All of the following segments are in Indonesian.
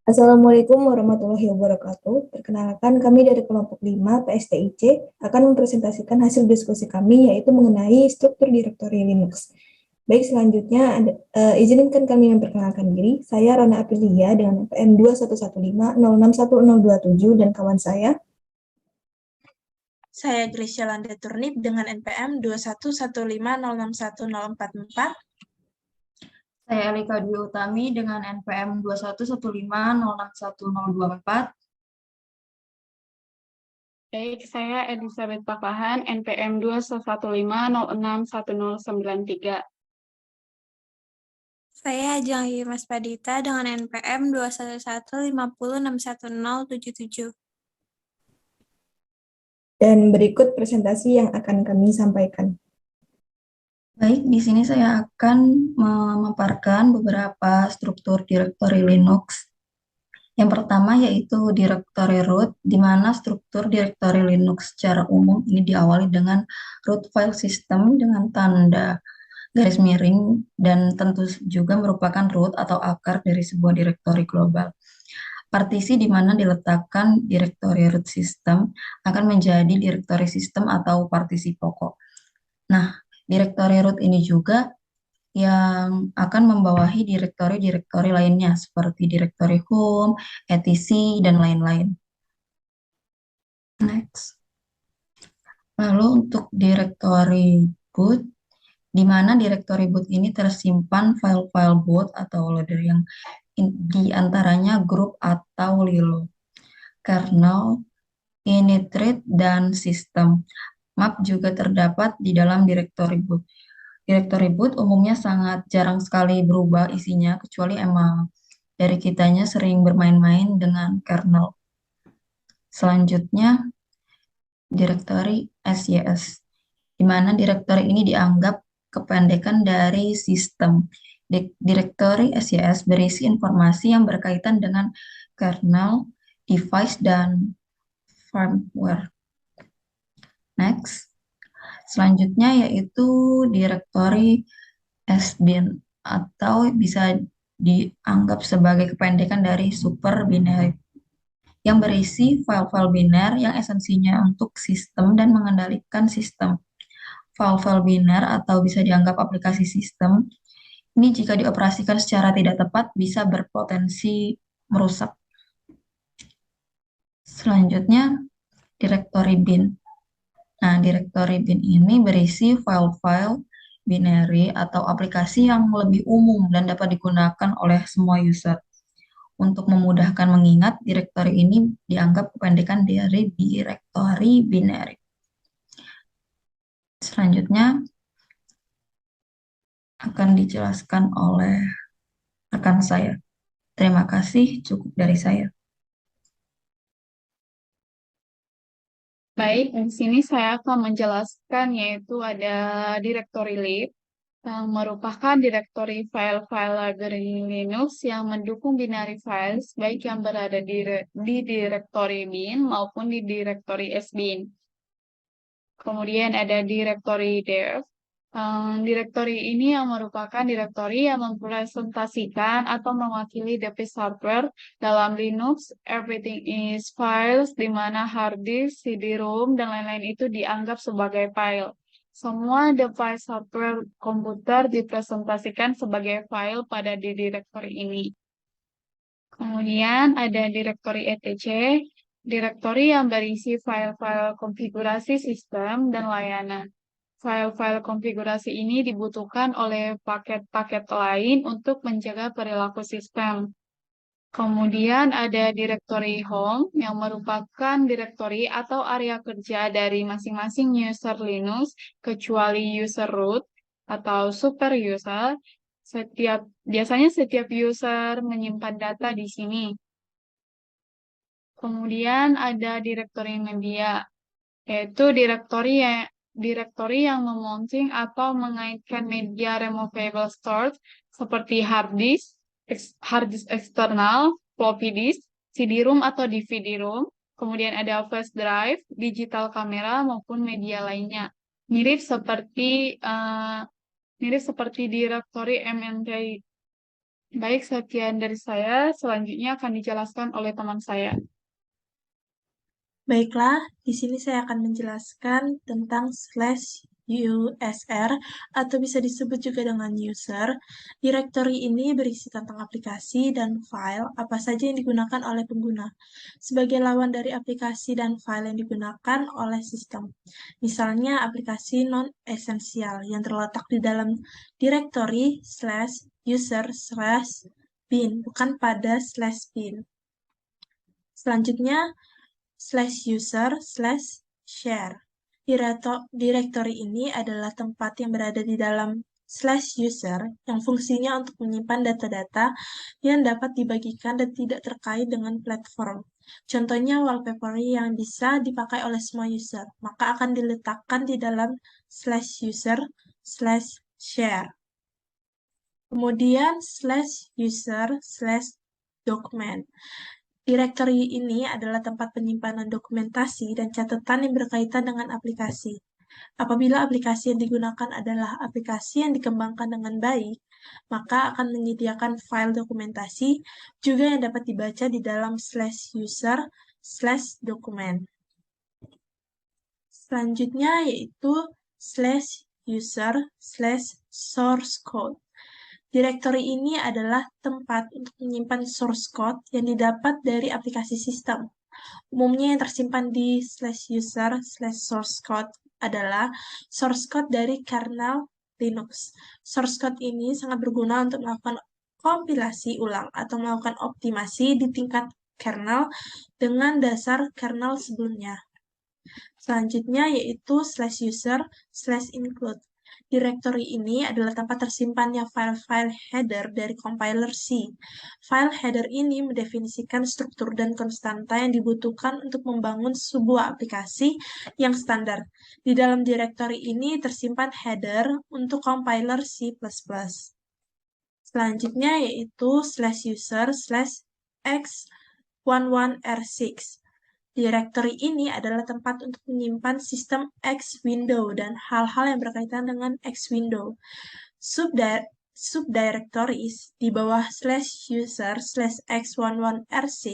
Assalamualaikum warahmatullahi wabarakatuh. Perkenalkan, kami dari kelompok 5 PSTIC akan mempresentasikan hasil diskusi kami, yaitu mengenai struktur direktori Linux. Baik, selanjutnya izinkan kami memperkenalkan diri. Saya Rona Aprilia dengan NPM 2115061027 dan kawan saya. Saya Gracia Landa Turnip dengan NPM 2115061044. Saya Elika Dwi Utami dengan NPM 2115061024. Baik, saya Elizabeth Pakahan, NPM 2115061093. Saya Ajeng Mas Padita dengan NPM 21150611077. Dan berikut presentasi yang akan kami sampaikan. Baik, di sini saya akan memaparkan beberapa struktur direktori Linux. Yang pertama yaitu direktori root, di mana struktur direktori Linux secara umum ini diawali dengan root file system dengan tanda garis miring dan tentu juga merupakan root atau akar dari sebuah direktori global. Partisi di mana diletakkan direktori root system akan menjadi direktori sistem atau partisi pokok. Nah, direktori root ini juga yang akan membawahi direktori-direktori lainnya seperti direktori home, etc, dan lain-lain. Next. Lalu untuk direktori boot, di mana direktori boot ini tersimpan file-file boot atau loader yang di antaranya grup atau lilo, kernel, init-read, dan sistem. Map juga terdapat di dalam direktori boot. Direktori boot umumnya sangat jarang sekali berubah isinya, kecuali emang dari kitanya sering bermain-main dengan kernel. Selanjutnya, direktori SYS, di mana direktori ini dianggap kependekan dari sistem. Direktori SYS berisi informasi yang berkaitan dengan kernel, device, dan firmware. Next. Selanjutnya yaitu direktori SBIN atau bisa dianggap sebagai kependekan dari super binary yang berisi file-file biner yang esensinya untuk sistem dan mengendalikan sistem. File-file biner atau bisa dianggap aplikasi sistem ini jika dioperasikan secara tidak tepat bisa berpotensi merusak. Selanjutnya direktori bin. Nah, direktori bin ini berisi file-file binary atau aplikasi yang lebih umum dan dapat digunakan oleh semua user. Untuk memudahkan mengingat, direktori ini dianggap kependekan dari direktori binary. Selanjutnya akan dijelaskan oleh rekan saya. Terima kasih, cukup dari saya. Baik, di sini saya akan menjelaskan yaitu ada directory lib yang merupakan direktori file-file library Linux yang mendukung binary files baik yang berada di direktori bin maupun di direktori sbin. Kemudian ada direktori dev. Direktori ini yang merupakan direktori yang mempresentasikan atau mewakili the piece hardware dalam Linux. Everything is files, di mana hard disk, CD-ROM, dan lain-lain itu dianggap sebagai file. Semua device hardware komputer dipresentasikan sebagai file pada di direktori ini. Kemudian ada direktori etc, direktori yang berisi file-file konfigurasi sistem dan layanan. File-file konfigurasi ini dibutuhkan oleh paket-paket lain untuk menjaga perilaku sistem. Kemudian ada direktori home yang merupakan direktori atau area kerja dari masing-masing user Linux kecuali user root atau super user. Biasanya setiap user menyimpan data di sini. Kemudian ada direktori media, yaitu direktori yang memounting atau mengaitkan media removable storage seperti hard disk eksternal, floppy disk, CD-ROM atau DVD-ROM. Kemudian ada flash drive, digital kamera maupun media lainnya. Mirip seperti direktori MNT Baik, sekian dari saya. Selanjutnya akan dijelaskan oleh teman saya. Baiklah, di sini saya akan menjelaskan tentang /USR atau bisa disebut juga dengan user. Directory ini berisi tentang aplikasi dan file apa saja yang digunakan oleh pengguna, sebagai lawan dari aplikasi dan file yang digunakan oleh sistem. Misalnya aplikasi non-esensial yang terletak di dalam directory /user/bin, bukan pada /bin. Selanjutnya, /user/share. Directory ini adalah tempat yang berada di dalam /user yang fungsinya untuk menyimpan data-data yang dapat dibagikan dan tidak terkait dengan platform. Contohnya wallpaper yang bisa dipakai oleh semua user, maka akan diletakkan di dalam /user/share. Kemudian /user/document. Directory ini adalah tempat penyimpanan dokumentasi dan catatan yang berkaitan dengan aplikasi. Apabila aplikasi yang digunakan adalah aplikasi yang dikembangkan dengan baik, maka akan menyediakan file dokumentasi juga yang dapat dibaca di dalam /user/document. Selanjutnya yaitu /user/source code. Directory ini adalah tempat untuk menyimpan source code yang didapat dari aplikasi sistem. Umumnya yang tersimpan di /user/source code adalah source code dari kernel Linux. Source code ini sangat berguna untuk melakukan kompilasi ulang atau melakukan optimasi di tingkat kernel dengan dasar kernel sebelumnya. Selanjutnya yaitu /user/include. Directory ini adalah tempat tersimpannya file-file header dari compiler C. File header ini mendefinisikan struktur dan konstanta yang dibutuhkan untuk membangun sebuah aplikasi yang standar. Di dalam directory ini tersimpan header untuk compiler C++. Selanjutnya yaitu /user/x11r6. Directory ini adalah tempat untuk menyimpan sistem X window dan hal-hal yang berkaitan dengan X window. Subdirectories di bawah /user/x11r6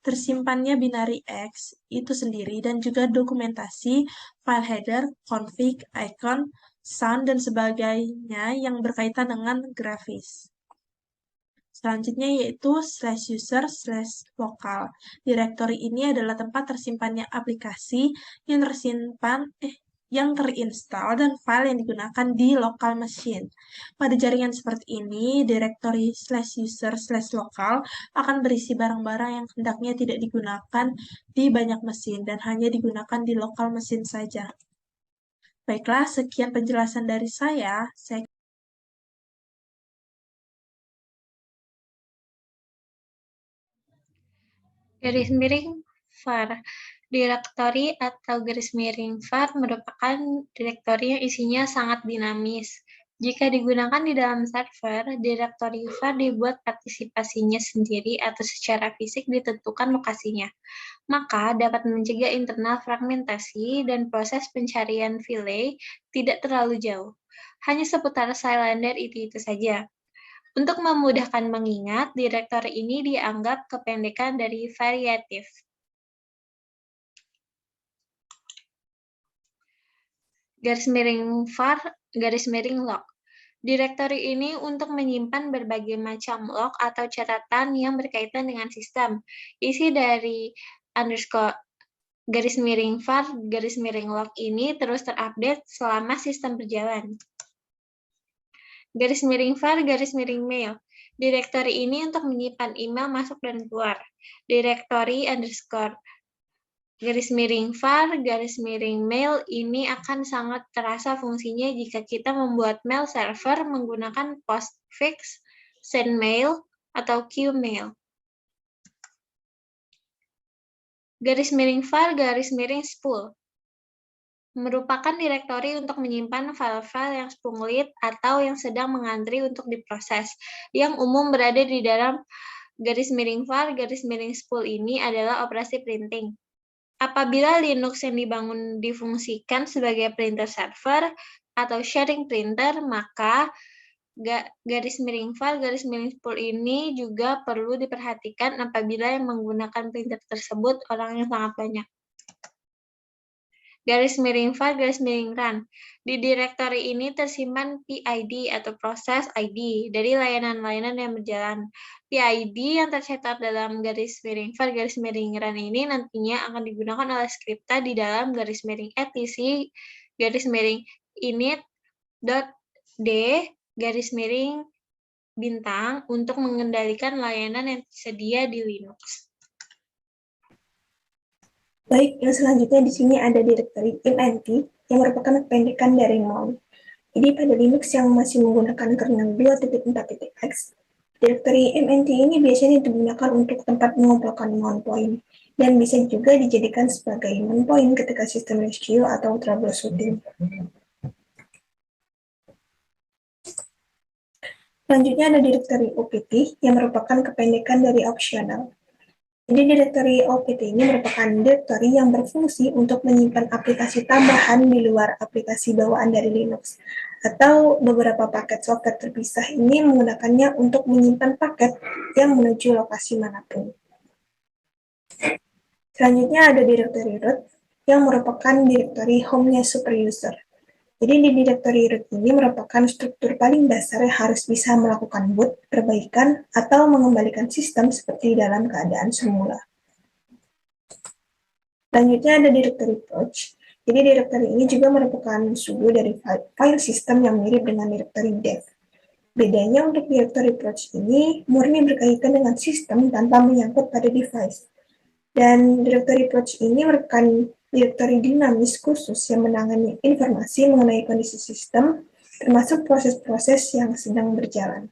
tersimpannya binary X itu sendiri dan juga dokumentasi, file header, config, icon, sound, dan sebagainya yang berkaitan dengan grafis. Selanjutnya yaitu /user/local. Directory ini adalah tempat tersimpannya aplikasi yang terinstall dan file yang digunakan di local machine. Pada jaringan seperti ini, directory /user/local akan berisi barang-barang yang hendaknya tidak digunakan di banyak mesin dan hanya digunakan di local mesin saja. Baiklah, sekian penjelasan dari saya. Garis miring var. Directory atau garis miring var merupakan directory yang isinya sangat dinamis. Jika digunakan di dalam server, directory var dibuat partisipasinya sendiri atau secara fisik ditentukan lokasinya. Maka dapat mencegah internal fragmentasi dan proses pencarian file tidak terlalu jauh. Hanya seputar Cylinder itu saja. Untuk memudahkan mengingat, directory ini dianggap kependekan dari variatif. Garis miring var, garis miring log. Directory ini untuk menyimpan berbagai macam log atau catatan yang berkaitan dengan sistem. Isi dari garis miring var, garis miring log ini terus terupdate selama sistem berjalan. Garis miring var, garis miring mail. Directory ini untuk menyimpan email masuk dan keluar. Directory underscore garis miring var, garis miring mail ini akan sangat terasa fungsinya jika kita membuat mail server menggunakan postfix, sendmail, atau qmail. Garis miring var, garis miring spool merupakan direktori untuk menyimpan file-file yang spulit atau yang sedang mengantri untuk diproses, yang umum berada di dalam garis miring var, garis miring spool ini adalah operasi printing. Apabila Linux yang dibangun difungsikan sebagai printer server atau sharing printer, maka Garis miring file, garis miring spool ini juga perlu diperhatikan apabila yang menggunakan printer tersebut orang yang sangat banyak. Garis miring file, garis miring run. Di direktori ini tersimpan PID atau proses ID dari layanan-layanan yang berjalan. PID yang tercetak dalam garis miring file, garis miring run ini nantinya akan digunakan oleh skripta di dalam garis miring etc garis miring init.d garis miring bintang untuk mengendalikan layanan yang tersedia di Linux. Baik, yang selanjutnya di sini ada direktori mnt yang merupakan kependekan dari mount. Jadi pada Linux yang masih menggunakan kernel 2.4.x, direktori mnt ini biasanya digunakan untuk tempat mengumpulkan mount point dan bisa juga dijadikan sebagai mount point ketika sistem rescue atau troubleshooting. Selanjutnya ada direktori opt yang merupakan kependekan dari optional. Jadi direktori opt ini merupakan direktori yang berfungsi untuk menyimpan aplikasi tambahan di luar aplikasi bawaan dari Linux. Atau beberapa paket software terpisah ini menggunakannya untuk menyimpan paket yang menuju lokasi manapun. Selanjutnya ada direktori root yang merupakan direktori home-nya super user. Jadi di direktori root ini merupakan struktur paling dasar yang harus bisa melakukan boot, perbaikan, atau mengembalikan sistem seperti dalam keadaan semula. Selanjutnya ada direktori proc. Jadi direktori ini juga merupakan sudo dari file system yang mirip dengan direktori dev. Bedanya untuk direktori proc ini murni berkaitan dengan sistem tanpa menyangkut pada device. Dan direktori proc ini merupakan direktori dinamis khusus yang menangani informasi mengenai kondisi sistem, termasuk proses-proses yang sedang berjalan.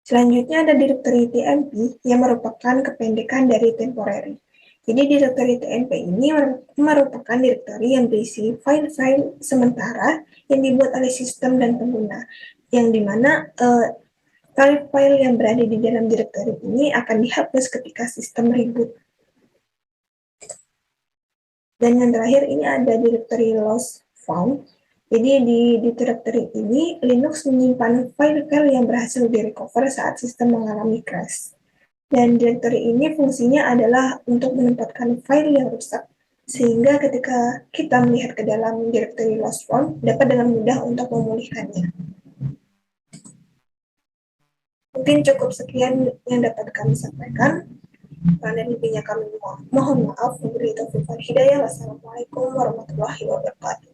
Selanjutnya ada direktori tmp yang merupakan kependekan dari temporary. Jadi direktori tmp ini merupakan direktori yang berisi file-file sementara yang dibuat oleh sistem dan pengguna, yang dimana file-file yang berada di dalam direktori ini akan dihapus ketika sistem reboot. Dan yang terakhir ini ada direktori lost found. Jadi di direktori ini Linux menyimpan file-file yang berhasil direcover saat sistem mengalami crash. Dan direktori ini fungsinya adalah untuk menempatkan file yang rusak, sehingga ketika kita melihat ke dalam direktori lost found dapat dengan mudah untuk memulihkannya. Mungkin cukup sekian yang dapat kami sampaikan. Kurang lebihnya kami mohon maaf. Wabillahi taufiq wal hidayah. Wassalamualaikum warahmatullahi wabarakatuh.